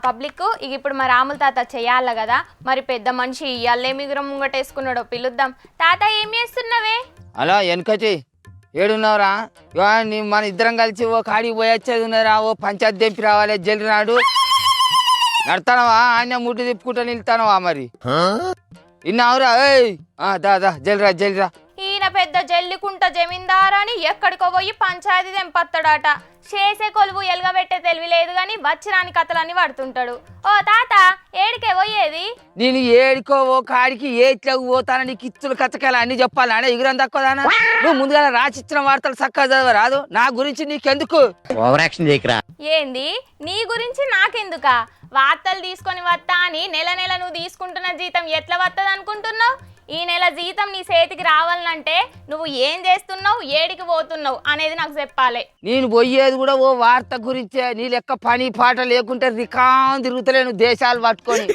Public ఇక ఇప్పుడు మా రాముల తాత చెయ్యాల కదా, మరి పెద్ద మనిషి ఇయ్యాలే మిగురం ముంగటేసుకున్నాడో పిలుద్దాం. తాత ఏం చేస్తున్నావే? అలా వెనకటి ఏడున్నావురా? మన ఇద్దరం కలిసి ఓ కాడికి పోయొచ్చేది ఉన్నారా? ఓ పంచాయతీ తెంపి రావాలి జల్లి నాడు. నడతానవా? ఆయన ముట్టు తిప్పుకుంటా నిలుతానవా? మరి ఇన్నావురా? దా జల్లిరా జల్లిరా. ఈయన పెద్ద జల్లికుంట జమీందార్ అని ఎక్కడికో పోయి పంచాయతీ తెంపత్తడాట. చేసే కొలువు ఎలుగబెట్టే తెలివి లేదు గాని వచ్చిరాని కథలన్నీ పడుతుంటాడు. ఓ తాత ఏడికే పోయేది? నేను ఏడికో ఓ కాడికి ఏట్లోకి పోతానని నీకు ఇచ్చులు కచ్చకాయలు అన్ని చెప్పాలి అంటే ఎగురం తక్కువదానా? నువ్వు ముందుగా రాసిచ్చిన వార్తలు చక్కగా చదవరాదు? నా గురించి నీకెందుకు ఓవర్ యాక్షన్ చేయకురా. ఏంది నీ గురించి నాకెందుకా? వార్తలు తీసుకొని వస్తా అని నెల నెల నువ్వు తీసుకుంటున్న జీతం ఎట్లా వస్తుంది అనుకుంటున్నావు? ఈ నెల జీతం నీ చేతికి రావాలంటే నువ్వు ఏం చేస్తున్నావు, ఏడికి పోతున్నావు అనేది నాకు చెప్పాలి. నేను పోయేది కూడా ఓ వార్త గురించే. నీ లెక్క పని పాట లేకుంటే రికాం తిరుగుతలేను దేశాలు పట్టుకొని.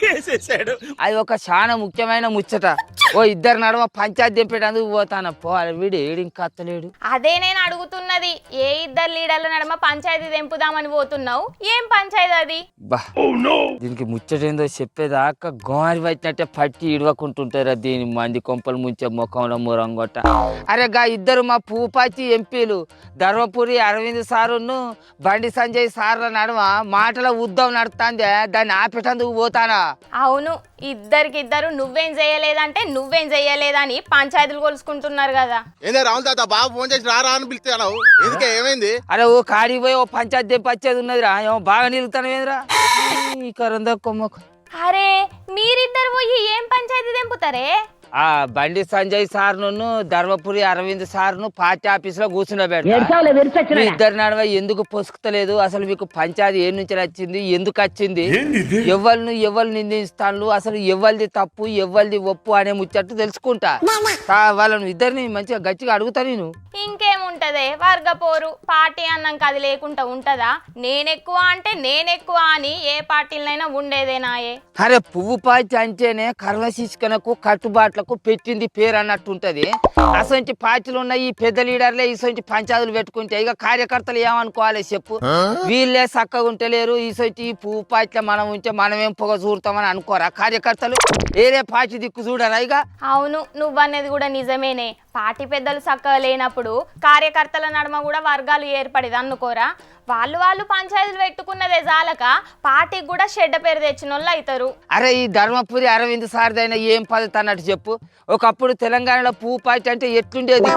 అది ఒక చాలా ముఖ్యమైన ముచ్చట. ఓ ఇద్దరు నడుమ పంచాయతీ దింపేటందుకు పోతాను. పోవాలి వీడు ఏడు ఇంకా అత్తలేడు. అదే నేను అడుగుతున్నది, ఏ ఇద్దరు లీడర్ల నడుమ పంచాయతీ తెంపుదామని పోతున్నావు? ఏం పంచాయతీ అది? బా దీనికి ముచ్చటేందో చెప్పేదాకా గోరి వచ్చినట్టే పట్టి ఇడవకుంటుంటారా దీని మంది కొంపలు ముంచే ముఖంలో మురంగొట్ట. అరే గా ఇద్దరు మా పూపాచి ఎంపీలు ధర్మపురి అరవింద్ సారును బండి సంజయ్ సార్ల నడుమ మాటల ఉద్యమం నడుస్తాందే, దాన్ని ఆపేటందుకు పోతానా? అవును, ఇద్దరికిద్దరు నువ్వేం చేయలేదంటే నువ్వేం చేయలేదని పంచాయతీలు కొలుసుకుంటున్నారు కదా. ఏందే రావుల తాత బాబు ఫోన్ చేసి రారా అని పిలిచాను. ఎందుకే ఏమైంది? అరే ఓ కాడికి పోయి ఓ పంచాయతీ దింపి వచ్చేది ఉన్నదిరా. ఏమో బాగా నిలుగుతాను ఏంద్రా ఈ కరంద కొమ్మకు. అరే మీరిద్దరు పోయి ఏం పంచాయతీ తెంపుతారే? ఆ బండి సంజయ్ సార్ను ధర్మపురి అరవింద్ సార్ను పార్టీ ఆఫీస్ లో కూర్చుండబెడతా. మీ ఇద్దరు నడవ ఎందుకు పొసుకుతలేదు? అసలు మీకు పంచాయతీ ఏ నుంచి వచ్చింది, ఎందుకు వచ్చింది, ఎవరు నిందిస్తాను, అసలు ఎవరిది తప్పు ఎవరిది ఒప్పు అనే ముచ్చట్టు తెలుసుకుంటా. వాళ్ళను ఇద్దరిని మంచిగా గట్టిగా అడుగుతా నేను. ఇంకేముంటదే వర్గ పోరు, పార్టీ అన్నాక అది లేకుండా ఉంటదా? నేనెక్కువ అంటే నేనెక్కువ అని ఏ పార్టీలైనా ఉండేదేనాయే. అరే పువ్వు పార్టీ అంటేనే కర్మ శిష్కనకు కట్టుబాట్లకు పెట్టింది పేరు అన్నట్టు ఉంటది. అసలు పార్టీలు ఉన్న ఈ పెద్ద లీడర్లే ఇసొంటి పంచాయతీలు పెట్టుకుంటే ఇక కార్యకర్తలు ఏమనుకోవాలి చెప్పు? వీళ్ళే చక్కగా ఉంటలేరు, ఇసొంటి ఈ పువ్వు పార్టీలో మనం ఉంటే మనమేం పొగ చూడతామని అనుకోరా కార్యకర్తలు? ఏరే పార్టీ దిక్కు చూడరా ఇక? అవును, నువ్వనేది కూడా నిజమేనే. పార్టీ పెద్దలు చక్కగా లేనప్పుడు కార్యకర్తల నడుమ కూడా వర్గాలు ఏర్పడేది అనుకోరా? వాళ్ళు పంచాయతీలు పెట్టుకున్నదే జాలక పార్టీకి కూడా చెడ్డ పేరు తెచ్చిన వాళ్ళు అవుతారు. అరే ఈ ధర్మపురి అరవింద్ సార్దైనా ఏం పద్ధతి అన్నట్టు చెప్పు. ఒకప్పుడు తెలంగాణలో పువ్వు పార్టీ అంటే ఎట్లుండేది?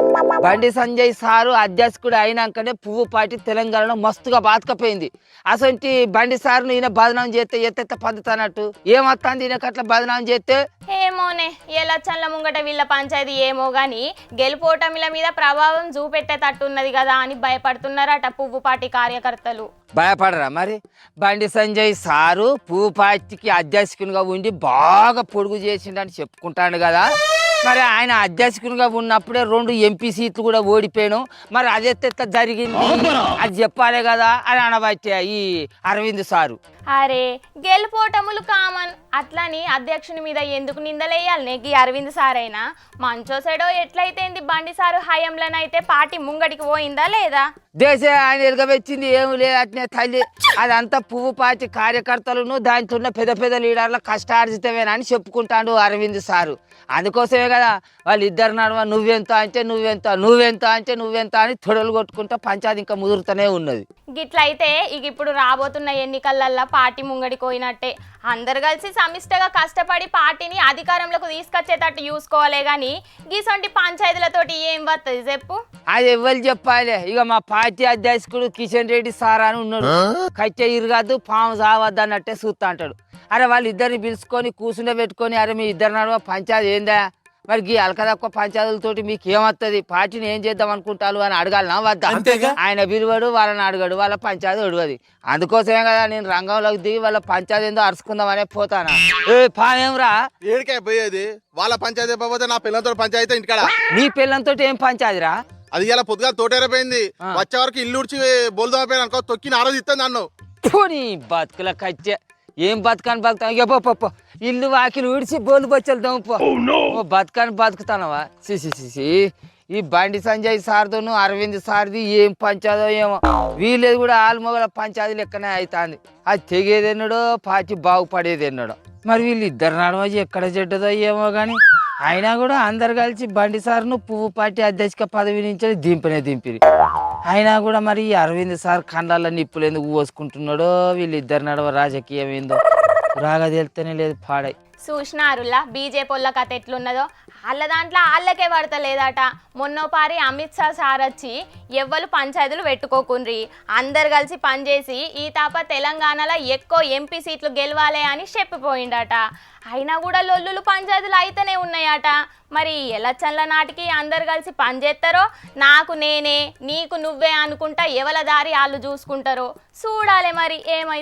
బండి సంజయ్ సారు అధ్యక్షుడు అయినాకనే పువ్వు పార్టీ తెలంగాణలో మస్తుగా బాతకపోయింది. అసలు బండి సార్ను ఈయన బదనాం చేస్తే ఎత్తెత్త పద్ధతి అన్నట్టు ఏమొస్తుంది ఈయనకు అట్లా బదనాం చేస్తే? ఏమోనే ఎలక్షన్ల ముంగట వీళ్ళ పంచాయతీ ఏమో గాని గెలుపోటమిల మీద ప్రభావం చూపెట్టేటట్టున్నది కదా అని భయపడుతున్నారట పువ్వు పార్టీ కార్యకర్తలు. భయపడరా మరి? బండి సంజయ్ సారు పువ్వు పార్టీకి అధ్యక్షునిగా ఉండి బాగా పొడుగు చేసిండని చెప్పుకుంటాడు కదా. మరి ఆయన అధ్యక్షునిగా ఉన్నప్పుడే 2 ఎంపీ సీట్లు కూడా ఓడిపోయాను. మరి అదెత్త జరిగింది అది చెప్పాలి కదా అని అనబట్టే ఈ అరవింద్ సారు. అరే గెలుపోటములు కామన్, అట్లని అధ్యక్షుని మీద ఎందుకు నిందలేయాలి? నెగ్గి అరవింద్ సార్ అయినా మంచో సెడో ఎట్లయితేంది బండి సారు హయాంలోనైతే పార్టీ ముంగడికి పోయిందా లేదా? దేశ ఆయన ఎలుగబెచ్చింది ఏమి లేదు అట్నే తల్లి. అదంతా పువ్వు పార్టీ కార్యకర్తలను దాంట్లో ఉన్న పెద్ద పెద్ద లీడర్ల కష్టార్జితమేనా అని చెప్పుకుంటాడు అరవింద్ సారు. అందుకోసమే కదా వాళ్ళిద్దరు నడువ నువ్వెంత అంటే నువ్వెంత, నువ్వెంత అంటే నువ్వెంత అని తొడలు కొట్టుకుంటా పంచాయతీ ఇంకా ముదురుతూనే ఉన్నది. గిట్లయితే ఇక ఇప్పుడు రాబోతున్న ఎన్నికలల్లో పార్టీ ముంగడికి పోయినట్టే. అందరు కలిసి సమిష్టగా కష్టపడి పార్టీని అధికారంలోకి తీసుకొచ్చేటట్టు చూసుకోవాలే గాని గీసొంటి పంచాయతీలతోటి ఏం వస్తుంది చెప్పు? అది ఎవరు చెప్పాలి? ఇక మా పార్టీ అధ్యక్షుడు కిషన్ రెడ్డి సార్ అని ఉన్నాడు. కట్టె ఇరగద్దు పాము సావద్దు అన్నట్టే చూస్తా అంటాడు. అరే వాళ్ళిద్దరిని పిలుచుకొని కూర్చుండే పెట్టుకొని అరే మీ ఇద్దరు నడువ పంచాయతీ ఏందా? మరి ఈ అల్కదక్కువ పంచాయతీలతోటి మీకు ఏమవుతుంది, పార్టీని ఏం చేద్దాం అనుకుంటారు అని అడగాలనా వద్దా? ఆయన విలువడు, వాళ్ళని అడగడు, వాళ్ళ పంచాయతీ ఒడవది. అందుకోసమే కదా నేను రంగంలోకి దిగి వాళ్ళ పంచాయతీ ఏందో అరుచుకుందామనే పోతానా. పానేమ్రా ఏడికే పోయేది? వాళ్ళ పంచాయతీ పోతే నా పిల్లలతో పంచాయతీ ఇంటికాడ. నీ పిల్లలతో ఏం పంచాయతీరా? అది ఇలా పొద్దుగా తోటేరైపోయింది. వచ్చే వరకు ఇల్లు ఉడిచి బోల్దోమైపోయాను అనుకో, తొక్కి ఆరోజిస్తాను నన్ను. నీ బతుకుల కచ్చే ఏం బతుకాని బతుకుతాను? ఇక పో ఇల్లు వాకిలు ఊడిచి బోలు బొచ్చలు దమ్ముపో. బతుకాని బతుకుతానవా? సిసి ఈ బండి సంజయ్ సార్తోను అరవింద్ సార్ది ఏం పంచాదో ఏమో వీళ్ళేది కూడా ఆల్మొగల పంచాది లెక్కనే అవుతుంది అది తెగేదెన్నడో పార్టీ బాగుపడేదెన్నడో మరి వీళ్ళు ఇద్దరు నడవ ఎక్కడ చెడ్డదో ఏమో కానీ అయినా కూడా అందరు కలిసి బండి సార్ను పువ్వు పార్టీ అధ్యక్ష పదవి నుంచి దింపిరి అయినా కూడా మరి ఈ అరవింద్ సార్ కండాల నిప్పులు ఎందుకు పోసుకుంటున్నాడో వీళ్ళిద్దరు నడవ రాజకీయం ఏందో రాగా తెలుస్తూనే లేదు పాడై చూసినారులా బీజేపీ వాళ్ళ కథ ఎట్లున్నదో వాళ్ళ దాంట్లో వాళ్ళకే పడతలేదట మొన్నోపారి అమిత్ షా సార్ వచ్చి ఎవ్వరు పంచాయతీలు పెట్టుకోకుండ్రి అందరు కలిసి పనిచేసి ఈ తాప తెలంగాణలో ఎక్కువ ఎంపీ సీట్లు గెలవాలి అని చెప్పిపోయిండట అయినా కూడా లొల్లులు పంచాయతీలు అయితేనే ఉన్నాయట మరి ఎలక్షన్ల నాటికి అందరు కలిసి పనిచేస్తారో నాకు నేనే నీకు నువ్వే అనుకుంటా ఎవల దారి వాళ్ళు చూసుకుంటారో చూడాలి మరి ఏమైతే